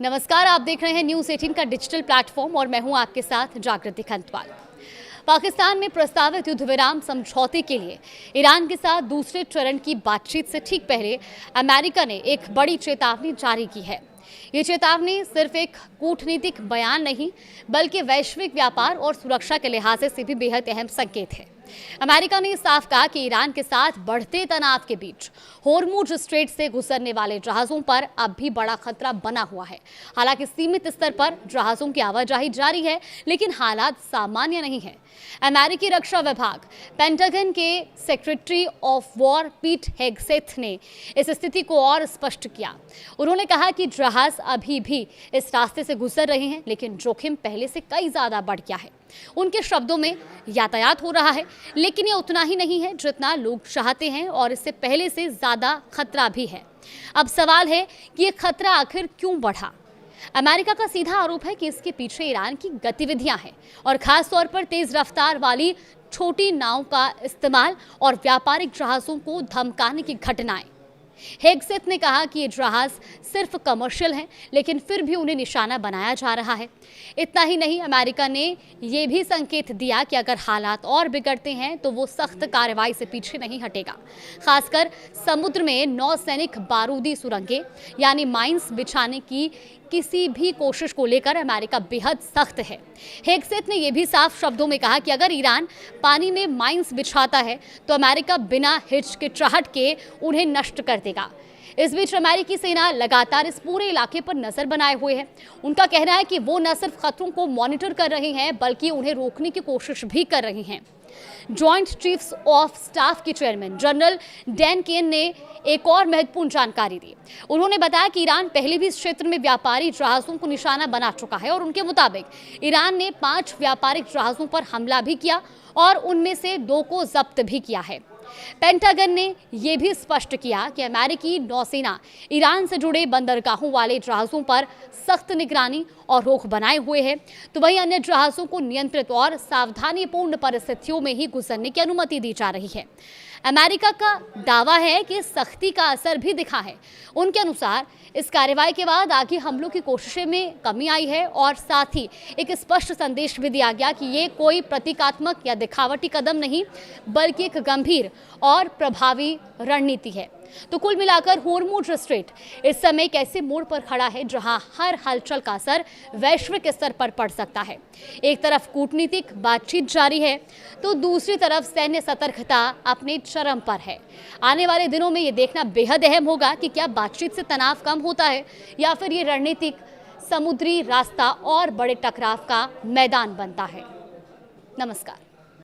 नमस्कार, आप देख रहे हैं न्यूज़ 18 का डिजिटल प्लेटफॉर्म और मैं हूं आपके साथ जागृति खंतवाल। पाकिस्तान में प्रस्तावित युद्ध विराम समझौते के लिए ईरान के साथ दूसरे चरण की बातचीत से ठीक पहले अमेरिका ने एक बड़ी चेतावनी जारी की है। ये चेतावनी सिर्फ एक कूटनीतिक बयान नहीं बल्कि वैश्विक व्यापार और सुरक्षा के लिहाज से भी बेहद अहम संकेत है। अमेरिका ने साफ कहा कि ईरान के साथ बढ़ते तनाव के बीच होर्मुज स्ट्रेट से गुजरने वाले जहाजों पर अब भी बड़ा खतरा बना हुआ है। हालांकि सीमित स्तर पर जहाजों की आवाजाही जारी है, लेकिन हालात सामान्य नहीं है। अमेरिकी रक्षा विभाग पेंटागन के secretary of war Pete Hegseth ने इस स्थिति को और स्पष्ट किया। उन्होंने कहा कि जहाज अभी भी इस रास्ते से गुजर रहे हैं, लेकिन जोखिम पहले से कई ज्यादा बढ़ गया है। उनके शब्दों में यातायात हो रहा है, लेकिन ये उतना ही नहीं है जितना लोग चाहते हैं और इससे पहले से ज्यादा खतरा भी है। अब सवाल है कि ये खतरा आखिर क्यों बढ़ा। अमेरिका का सीधा आरोप है कि इसके पीछे ईरान की गतिविधियां हैं और खास तौर पर तेज रफ्तार वाली छोटी नाव का इस्तेमाल और व्यापारिक जहाजों को धमकाने की घटनाएं। हेगसेथ ने कहा कि ये जहाज सिर्फ कमर्शियल हैं, लेकिन फिर भी उन्हें निशाना बनाया जा रहा है। इतना ही नहीं, अमेरिका ने ये भी संकेत दिया कि अगर हालात और बिगड़ते हैं तो वो सख्त कार्रवाई से पीछे नहीं हटेगा। खासकर समुद्र में नौसैनिक बारूदी सुरंगें यानी माइंस बिछाने की किसी भी कोशिश को लेकर अमेरिका बेहद सख्त है। हेगसेथ ने यह भी साफ शब्दों में कहा कि अगर ईरान पानी में माइंस बिछाता है तो अमेरिका बिना हिचकिचाहट के उन्हें नष्ट कर देगा। इस बीच अमेरिकी सेना लगातार इस पूरे इलाके पर नजर बनाए हुए है। उनका कहना है कि वो न सिर्फ खतरों को मॉनिटर कर रहे हैं बल्कि उन्हें रोकने की कोशिश भी कर रहे हैं। जॉइंट चीफ्स ऑफ स्टाफ के चेयरमैन जनरल डैन केन ने एक और महत्वपूर्ण जानकारी दी। उन्होंने बताया कि ईरान पहले भी इस क्षेत्र में व्यापारी जहाजों को निशाना बना चुका है और उनके मुताबिक ईरान ने 5 व्यापारिक जहाजों पर हमला भी किया और उनमें से 2 को जब्त भी किया है। पेंटागन ने यह भी स्पष्ट किया कि अमेरिकी नौसेना ईरान से जुड़े बंदरगाहों वाले जहाजों पर सख्त निगरानी और रोक बनाए हुए है, तो वहीं अन्य जहाजों को नियंत्रित और सावधानीपूर्ण परिस्थितियों में ही गुजरने की अनुमति दी जा रही है। अमेरिका का दावा है कि सख्ती का असर भी दिखा है। उनके अनुसार इस कार्रवाई के बाद आगे हमलों की कोशिशों में कमी आई है और साथ ही एक स्पष्ट संदेश भी दिया गया कि ये कोई प्रतीकात्मक या दिखावटी कदम नहीं बल्कि एक गंभीर और प्रभावी रणनीति है। तो कुल मिलाकर होर्मुज स्ट्रेट इस समय एक ऐसे मोड़ पर खड़ा है जहां हर हलचल का असर वैश्विक स्तर पर पड़ सकता है। एक तरफ कूटनीतिक बातचीत जारी है तो दूसरी तरफ सैन्य सतर्कता अपने चरम पर है। आने वाले दिनों में ये देखना बेहद अहम होगा कि क्या बातचीत से तनाव कम होता है या फिर ये रणनीतिक समुद्री रास्ता और बड़े टकराव का मैदान बनता है। नमस्कार।